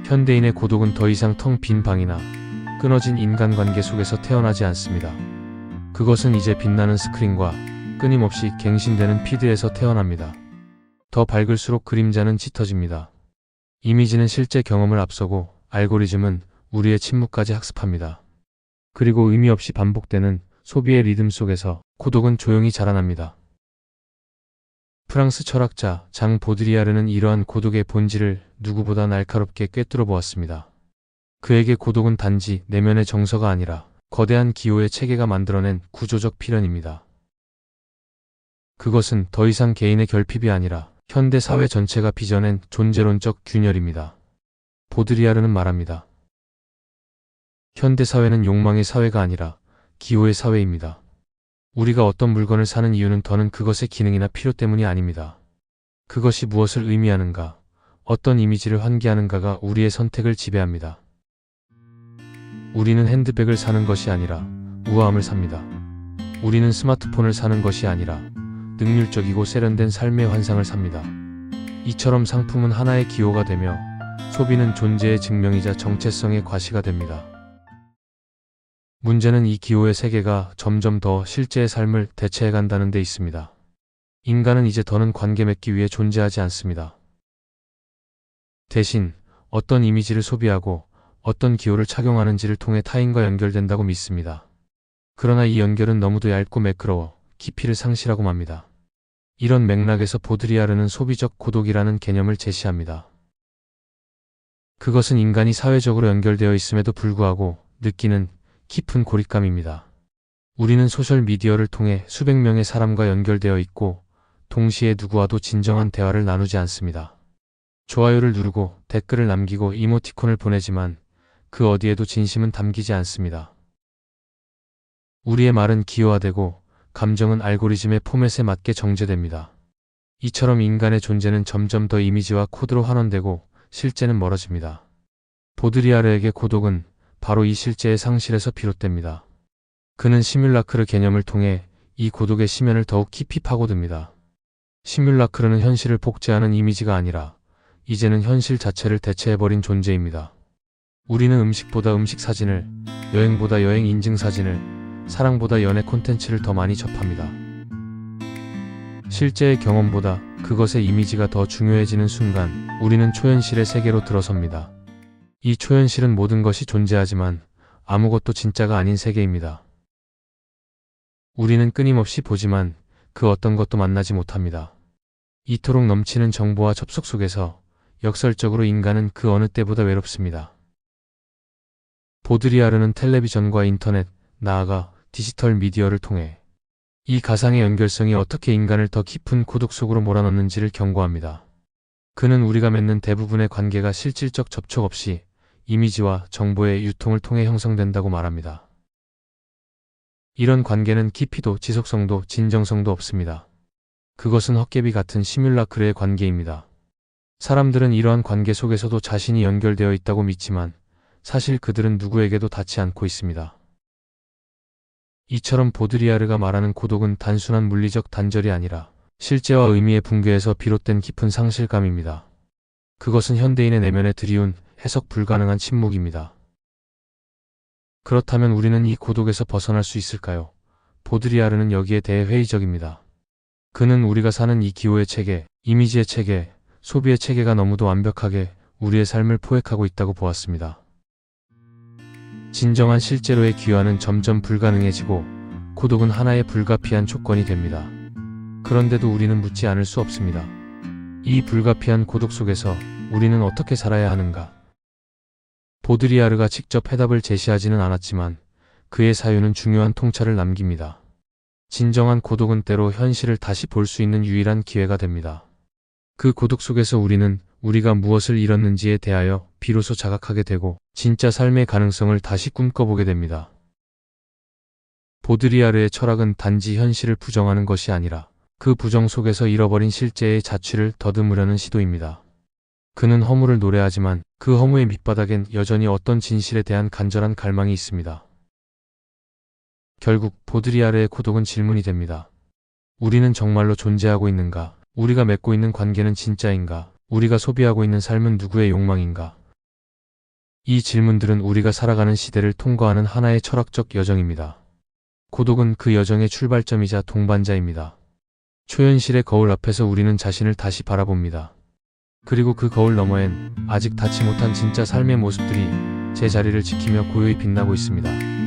현대인의 고독은 더 이상 텅 빈 방이나 끊어진 인간관계 속에서 태어나지 않습니다. 그것은 이제 빛나는 스크린과 끊임없이 갱신되는 피드에서 태어납니다. 더 밝을수록 그림자는 짙어집니다. 이미지는 실제 경험을 앞서고 알고리즘은 우리의 침묵까지 학습합니다. 그리고 의미 없이 반복되는 소비의 리듬 속에서 고독은 조용히 자라납니다. 프랑스 철학자 장 보드리아르는 이러한 고독의 본질을 누구보다 날카롭게 꿰뚫어 보았습니다. 그에게 고독은 단지 내면의 정서가 아니라 거대한 기호의 체계가 만들어낸 구조적 필연입니다. 그것은 더 이상 개인의 결핍이 아니라 현대 사회 전체가 빚어낸 존재론적 균열입니다. 보드리아르는 말합니다. 현대 사회는 욕망의 사회가 아니라 기호의 사회입니다. 우리가 어떤 물건을 사는 이유는 더는 그것의 기능이나 필요 때문이 아닙니다. 그것이 무엇을 의미하는가, 어떤 이미지를 환기하는가가 우리의 선택을 지배합니다. 우리는 핸드백을 사는 것이 아니라 우아함을 삽니다. 우리는 스마트폰을 사는 것이 아니라 능률적이고 세련된 삶의 환상을 삽니다. 이처럼 상품은 하나의 기호가 되며 소비는 존재의 증명이자 정체성의 과시가 됩니다. 문제는 이 기호의 세계가 점점 더 실제의 삶을 대체해간다는 데 있습니다. 인간은 이제 더는 관계 맺기 위해 존재하지 않습니다. 대신 어떤 이미지를 소비하고 어떤 기호를 착용하는지를 통해 타인과 연결된다고 믿습니다. 그러나 이 연결은 너무도 얇고 매끄러워 깊이를 상실하고 맙니다. 이런 맥락에서 보드리아르는 소비적 고독이라는 개념을 제시합니다. 그것은 인간이 사회적으로 연결되어 있음에도 불구하고 느끼는 깊은 고립감입니다. 우리는 소셜미디어를 통해 수백 명의 사람과 연결되어 있고 동시에 누구와도 진정한 대화를 나누지 않습니다. 좋아요를 누르고 댓글을 남기고 이모티콘을 보내지만 그 어디에도 진심은 담기지 않습니다. 우리의 말은 기호화되고 감정은 알고리즘의 포맷에 맞게 정제됩니다. 이처럼 인간의 존재는 점점 더 이미지와 코드로 환원되고 실제는 멀어집니다. 보드리아르에게 고독은 바로 이 실제의 상실에서 비롯됩니다. 그는 시뮬라크르 개념을 통해 이 고독의 심연을 더욱 깊이 파고듭니다. 시뮬라크르는 현실을 복제하는 이미지가 아니라 이제는 현실 자체를 대체해버린 존재입니다. 우리는 음식보다 음식 사진을, 여행보다 여행 인증 사진을, 사랑보다 연애 콘텐츠를 더 많이 접합니다. 실제의 경험보다 그것의 이미지가 더 중요해지는 순간 우리는 초현실의 세계로 들어섭니다. 이 초현실은 모든 것이 존재하지만 아무것도 진짜가 아닌 세계입니다. 우리는 끊임없이 보지만 그 어떤 것도 만나지 못합니다. 이토록 넘치는 정보와 접속 속에서 역설적으로 인간은 그 어느 때보다 외롭습니다. 보드리아르는 텔레비전과 인터넷, 나아가 디지털 미디어를 통해 이 가상의 연결성이 어떻게 인간을 더 깊은 고독 속으로 몰아넣는지를 경고합니다. 그는 우리가 맺는 대부분의 관계가 실질적 접촉 없이 이미지와 정보의 유통을 통해 형성된다고 말합니다. 이런 관계는 깊이도 지속성도 진정성도 없습니다. 그것은 헛개비 같은 시뮬라크르의 관계입니다. 사람들은 이러한 관계 속에서도 자신이 연결되어 있다고 믿지만 사실 그들은 누구에게도 닿지 않고 있습니다. 이처럼 보드리아르가 말하는 고독은 단순한 물리적 단절이 아니라 실제와 의미의 붕괴에서 비롯된 깊은 상실감입니다. 그것은 현대인의 내면에 들이운 해석 불가능한 침묵입니다. 그렇다면 우리는 이 고독에서 벗어날 수 있을까요? 보드리아르는 여기에 대해 회의적입니다. 그는 우리가 사는 이 기호의 체계, 이미지의 체계, 소비의 체계가 너무도 완벽하게 우리의 삶을 포획하고 있다고 보았습니다. 진정한 실제로의 귀환은 점점 불가능해지고 고독은 하나의 불가피한 조건이 됩니다. 그런데도 우리는 묻지 않을 수 없습니다. 이 불가피한 고독 속에서 우리는 어떻게 살아야 하는가? 보드리아르가 직접 해답을 제시하지는 않았지만 그의 사유는 중요한 통찰을 남깁니다. 진정한 고독은 때로 현실을 다시 볼 수 있는 유일한 기회가 됩니다. 그 고독 속에서 우리는 우리가 무엇을 잃었는지에 대하여 비로소 자각하게 되고 진짜 삶의 가능성을 다시 꿈꿔보게 됩니다. 보드리아르의 철학은 단지 현실을 부정하는 것이 아니라 그 부정 속에서 잃어버린 실제의 자취를 더듬으려는 시도입니다. 그는 허물을 노래하지만 그 허무의 밑바닥엔 여전히 어떤 진실에 대한 간절한 갈망이 있습니다. 결국 보드리아르의 고독은 질문이 됩니다. 우리는 정말로 존재하고 있는가? 우리가 맺고 있는 관계는 진짜인가? 우리가 소비하고 있는 삶은 누구의 욕망인가? 이 질문들은 우리가 살아가는 시대를 통과하는 하나의 철학적 여정입니다. 고독은 그 여정의 출발점이자 동반자입니다. 초현실의 거울 앞에서 우리는 자신을 다시 바라봅니다. 그리고 그 거울 너머엔 아직 닿지 못한 진짜 삶의 모습들이 제 자리를 지키며 고요히 빛나고 있습니다.